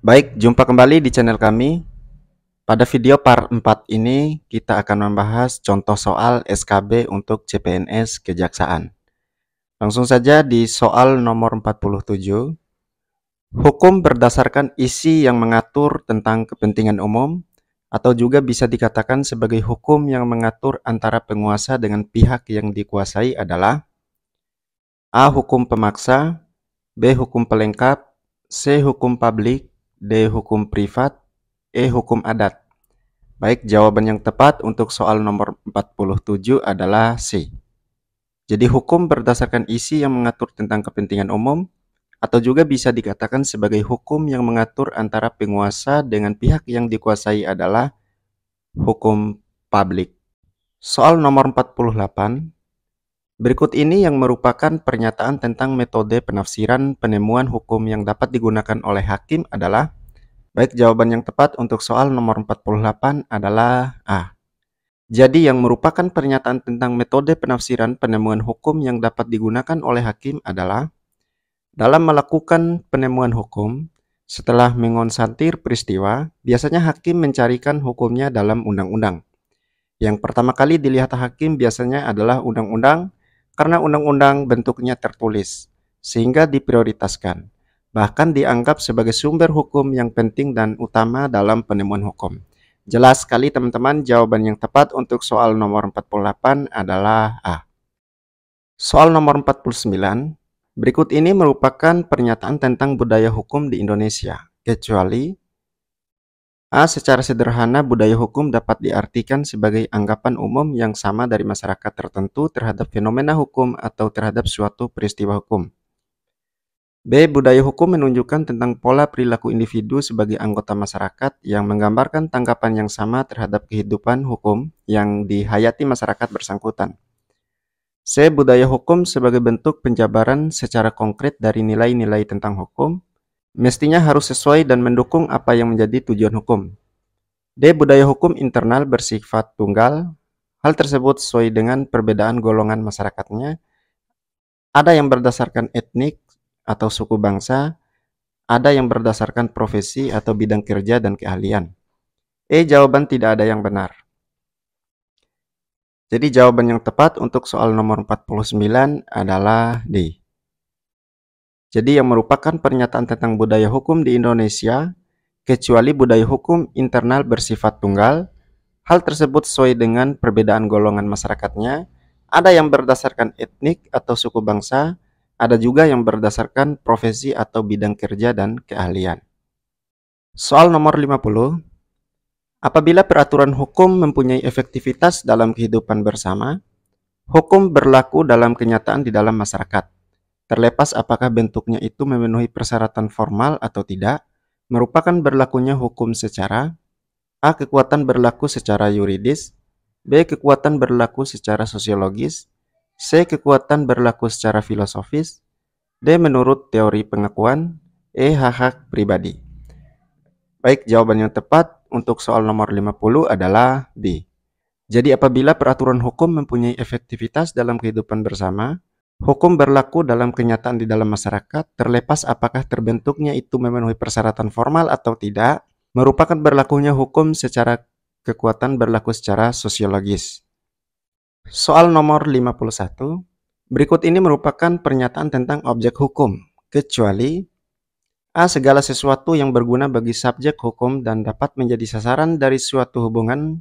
Baik, jumpa kembali di channel kami. Pada video part 4 ini, kita akan membahas contoh soal SKB untuk CPNS Kejaksaan. Langsung saja di soal nomor 47. Hukum berdasarkan isi yang mengatur tentang kepentingan umum, atau juga bisa dikatakan sebagai hukum yang mengatur antara penguasa dengan pihak yang dikuasai adalah A. Hukum pemaksa, B. Hukum pelengkap, C. Hukum publik, D. Hukum privat, E. Hukum adat. Baik, jawaban yang tepat untuk soal nomor 47 adalah C. Jadi hukum berdasarkan isi yang mengatur tentang kepentingan umum, atau juga bisa dikatakan sebagai hukum yang mengatur antara penguasa dengan pihak yang dikuasai adalah hukum publik. Soal nomor 48. Berikut ini yang merupakan pernyataan tentang metode penafsiran penemuan hukum yang dapat digunakan oleh hakim adalah. Baik, jawaban yang tepat untuk soal nomor 48 adalah A. Jadi yang merupakan pernyataan tentang metode penafsiran penemuan hukum yang dapat digunakan oleh hakim adalah dalam melakukan penemuan hukum, setelah mengonsatir peristiwa, biasanya hakim mencarikan hukumnya dalam undang-undang. Yang pertama kali dilihat hakim biasanya adalah undang-undang karena undang-undang bentuknya tertulis, sehingga diprioritaskan. Bahkan dianggap sebagai sumber hukum yang penting dan utama dalam penemuan hukum. Jelas sekali teman-teman, jawaban yang tepat untuk soal nomor 48 adalah A. Soal nomor 49, berikut ini merupakan pernyataan tentang budaya hukum di Indonesia, kecuali A. Secara sederhana, budaya hukum dapat diartikan sebagai anggapan umum yang sama dari masyarakat tertentu terhadap fenomena hukum atau terhadap suatu peristiwa hukum. B. Budaya hukum menunjukkan tentang pola perilaku individu sebagai anggota masyarakat yang menggambarkan tanggapan yang sama terhadap kehidupan hukum yang dihayati masyarakat bersangkutan. C. Budaya hukum sebagai bentuk penjabaran secara konkret dari nilai-nilai tentang hukum, mestinya harus sesuai dan mendukung apa yang menjadi tujuan hukum. D. Budaya hukum internal bersifat tunggal, hal tersebut sesuai dengan perbedaan golongan masyarakatnya, ada yang berdasarkan etnik atau suku bangsa, ada yang berdasarkan profesi atau bidang kerja dan keahlian. E. Jawaban tidak ada yang benar. Jadi jawaban yang tepat untuk soal nomor 49 adalah D. Jadi yang merupakan pernyataan tentang budaya hukum di Indonesia, kecuali budaya hukum internal bersifat tunggal, hal tersebut sesuai dengan perbedaan golongan masyarakatnya, ada yang berdasarkan etnik atau suku bangsa, ada juga yang berdasarkan profesi atau bidang kerja dan keahlian. Soal nomor 50. Apabila peraturan hukum mempunyai efektivitas dalam kehidupan bersama, hukum berlaku dalam kenyataan di dalam masyarakat. Terlepas apakah bentuknya itu memenuhi persyaratan formal atau tidak, merupakan berlakunya hukum secara A. Kekuatan berlaku secara yuridis, B. Kekuatan berlaku secara sosiologis, C. Kekuatan berlaku secara filosofis, D. Menurut teori pengakuan, E. Hak-hak pribadi. Baik, jawaban yang tepat untuk soal nomor 50 adalah B. Jadi apabila peraturan hukum mempunyai efektivitas dalam kehidupan bersama, hukum berlaku dalam kenyataan di dalam masyarakat, terlepas apakah terbentuknya itu memenuhi persyaratan formal atau tidak, merupakan berlakunya hukum secara kekuatan berlaku secara sosiologis. Soal nomor 51. Berikut ini merupakan pernyataan tentang objek hukum, kecuali A. Segala sesuatu yang berguna bagi subjek hukum dan dapat menjadi sasaran dari suatu hubungan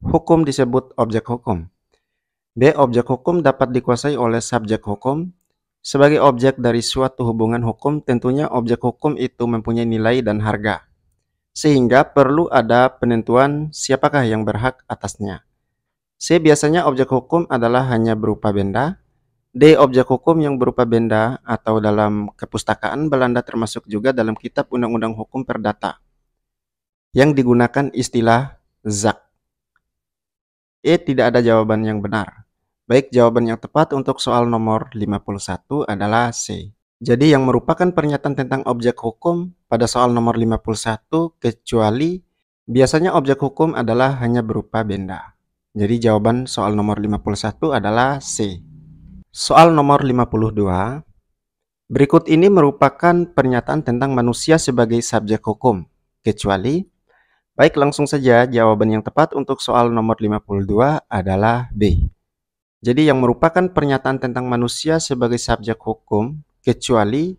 hukum disebut objek hukum. B. Objek hukum dapat dikuasai oleh subjek hukum. Sebagai objek dari suatu hubungan hukum, tentunya objek hukum itu mempunyai nilai dan harga, sehingga perlu ada penentuan siapakah yang berhak atasnya. C. Biasanya objek hukum adalah hanya berupa benda. D. Objek hukum yang berupa benda atau dalam kepustakaan Belanda termasuk juga dalam kitab Undang-Undang Hukum Perdata yang digunakan istilah zak. E. Tidak ada jawaban yang benar. Baik, jawaban yang tepat untuk soal nomor 51 adalah C. Jadi yang merupakan pernyataan tentang objek hukum pada soal nomor 51 kecuali biasanya objek hukum adalah hanya berupa benda. Jadi jawaban soal nomor 51 adalah C. Soal nomor 52. Berikut ini merupakan pernyataan tentang manusia sebagai subjek hukum, kecuali. Baik, langsung saja jawaban yang tepat untuk soal nomor 52 adalah B. Jadi yang merupakan pernyataan tentang manusia sebagai subjek hukum, kecuali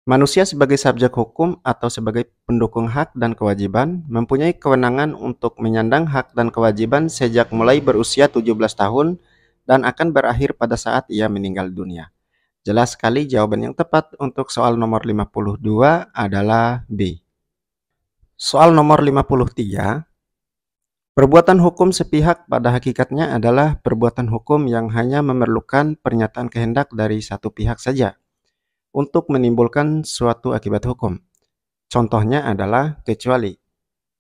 manusia sebagai subjek hukum atau sebagai pendukung hak dan kewajiban mempunyai kewenangan untuk menyandang hak dan kewajiban sejak mulai berusia 17 tahun dan akan berakhir pada saat ia meninggal dunia. Jelas sekali jawaban yang tepat untuk soal nomor 52 adalah B. Soal nomor 53. Perbuatan hukum sepihak pada hakikatnya adalah perbuatan hukum yang hanya memerlukan pernyataan kehendak dari satu pihak saja untuk menimbulkan suatu akibat hukum. Contohnya adalah kecuali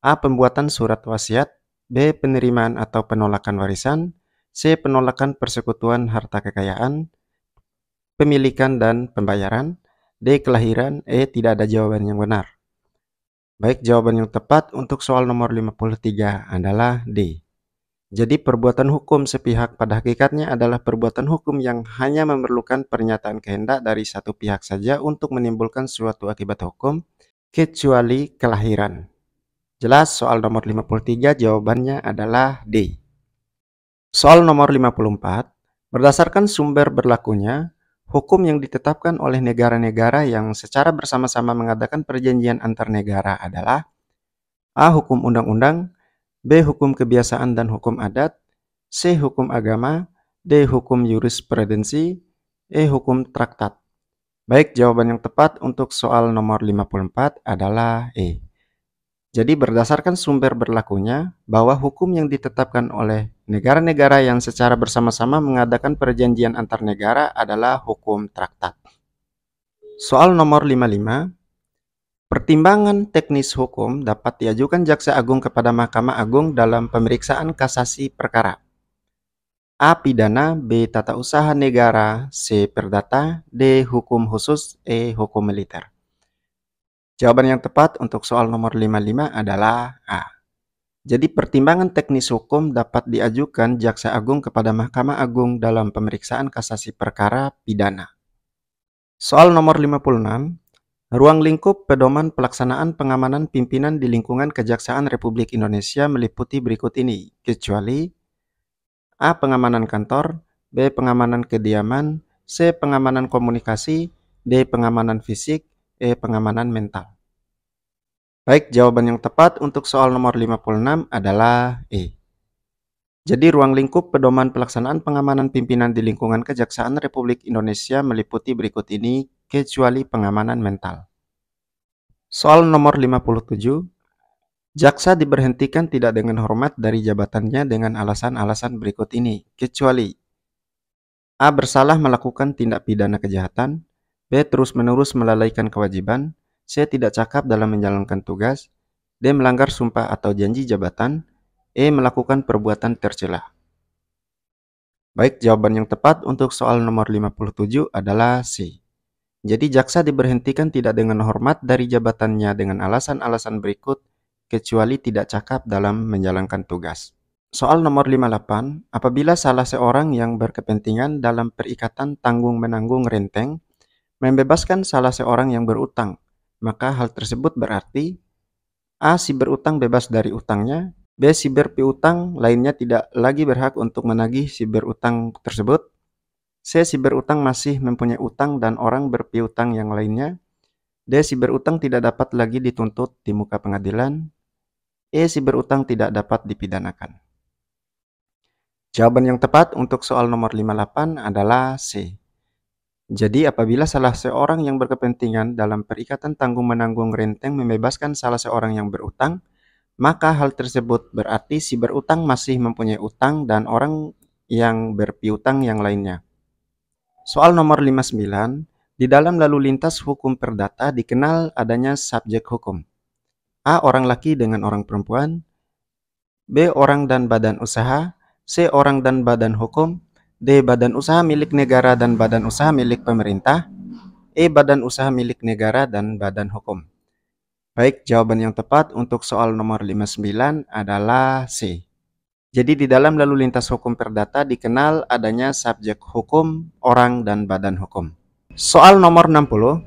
A. Pembuatan surat wasiat, B. Penerimaan atau penolakan warisan, C. Penolakan persekutuan harta kekayaan, pemilikan dan pembayaran, D. Kelahiran, E. Tidak ada jawaban yang benar. Baik, jawaban yang tepat untuk soal nomor 53 adalah D. Jadi perbuatan hukum sepihak pada hakikatnya adalah perbuatan hukum yang hanya memerlukan pernyataan kehendak dari satu pihak saja untuk menimbulkan suatu akibat hukum, kecuali kelahiran. Jelas soal nomor 53 jawabannya adalah D. Soal nomor 54, berdasarkan sumber berlakunya, hukum yang ditetapkan oleh negara-negara yang secara bersama-sama mengadakan perjanjian antar negara adalah A. Hukum undang-undang, B. Hukum kebiasaan dan hukum adat, C. Hukum agama, D. Hukum jurisprudensi, E. Hukum traktat. Baik, jawaban yang tepat untuk soal nomor 54 adalah E. Jadi berdasarkan sumber berlakunya, bahwa hukum yang ditetapkan oleh negara-negara yang secara bersama-sama mengadakan perjanjian antar negara adalah hukum traktat. Soal nomor 55. Pertimbangan teknis hukum dapat diajukan Jaksa Agung kepada Mahkamah Agung dalam pemeriksaan kasasi perkara. A. Pidana, B. Tata usaha negara, C. Perdata, D. Hukum khusus, E. Hukum militer. Jawaban yang tepat untuk soal nomor 55 adalah A. Jadi pertimbangan teknis hukum dapat diajukan Jaksa Agung kepada Mahkamah Agung dalam pemeriksaan kasasi perkara pidana. Soal nomor 56. Ruang lingkup pedoman pelaksanaan pengamanan pimpinan di lingkungan Kejaksaan Republik Indonesia meliputi berikut ini, kecuali A. Pengamanan kantor, B. Pengamanan kediaman, C. Pengamanan komunikasi, D. Pengamanan fisik, E. Pengamanan mental. Baik, jawaban yang tepat untuk soal nomor 56 adalah E. Jadi ruang lingkup pedoman pelaksanaan pengamanan pimpinan di lingkungan Kejaksaan Republik Indonesia meliputi berikut ini, kecuali pengamanan mental. Soal nomor 57. Jaksa diberhentikan tidak dengan hormat dari jabatannya dengan alasan-alasan berikut ini, kecuali A. Bersalah melakukan tindak pidana kejahatan, B. Terus-menerus melalaikan kewajiban, C. Tidak cakap dalam menjalankan tugas, D. Melanggar sumpah atau janji jabatan, E. Melakukan perbuatan tercela. Baik, jawaban yang tepat untuk soal nomor 57 adalah C. Jadi jaksa diberhentikan tidak dengan hormat dari jabatannya dengan alasan-alasan berikut, kecuali tidak cakap dalam menjalankan tugas. Soal nomor 58, apabila salah seorang yang berkepentingan dalam perikatan tanggung-menanggung renteng membebaskan salah seorang yang berutang, maka hal tersebut berarti A. Si berutang bebas dari utangnya, B. Si berpiutang lainnya tidak lagi berhak untuk menagih si berutang tersebut, C. Si berutang masih mempunyai utang dan orang berpiutang yang lainnya, D. Si berutang tidak dapat lagi dituntut di muka pengadilan, E. Si berutang tidak dapat dipidanakan. Jawaban yang tepat untuk soal nomor 58 adalah C. Jadi apabila salah seorang yang berkepentingan dalam perikatan tanggung-menanggung renteng membebaskan salah seorang yang berutang, maka hal tersebut berarti si berutang masih mempunyai utang dan orang yang berpiutang yang lainnya. Soal nomor 59, di dalam lalu lintas hukum perdata dikenal adanya subjek hukum. A. Orang laki dengan orang perempuan, B. Orang dan badan usaha, C. Orang dan badan hukum, D. Badan usaha milik negara dan badan usaha milik pemerintah, E. Badan usaha milik negara dan badan hukum. Baik, jawaban yang tepat untuk soal nomor 59 adalah C. Jadi di dalam lalu lintas hukum perdata dikenal adanya subjek hukum, orang, dan badan hukum. Soal nomor 60.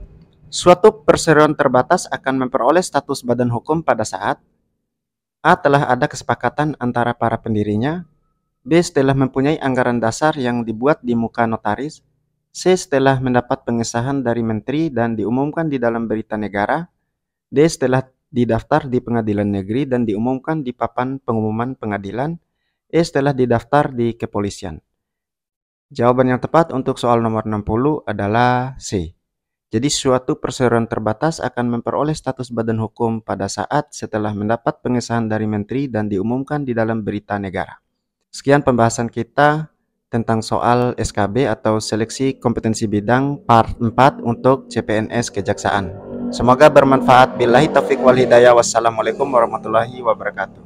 Suatu perseroan terbatas akan memperoleh status badan hukum pada saat A. Telah ada kesepakatan antara para pendirinya, B. Setelah mempunyai anggaran dasar yang dibuat di muka notaris, C. Setelah mendapat pengesahan dari menteri dan diumumkan di dalam berita negara, D. Setelah didaftar di pengadilan negeri dan diumumkan di papan pengumuman pengadilan, E. Setelah didaftar di kepolisian. Jawaban yang tepat untuk soal nomor 60 adalah C. Jadi suatu perseroan terbatas akan memperoleh status badan hukum pada saat setelah mendapat pengesahan dari menteri dan diumumkan di dalam berita negara. Sekian pembahasan kita tentang soal SKB atau seleksi kompetensi bidang part 4 untuk CPNS Kejaksaan. Semoga bermanfaat. Billahi taufiq wal hidayah. Wassalamualaikum warahmatullahi wabarakatuh.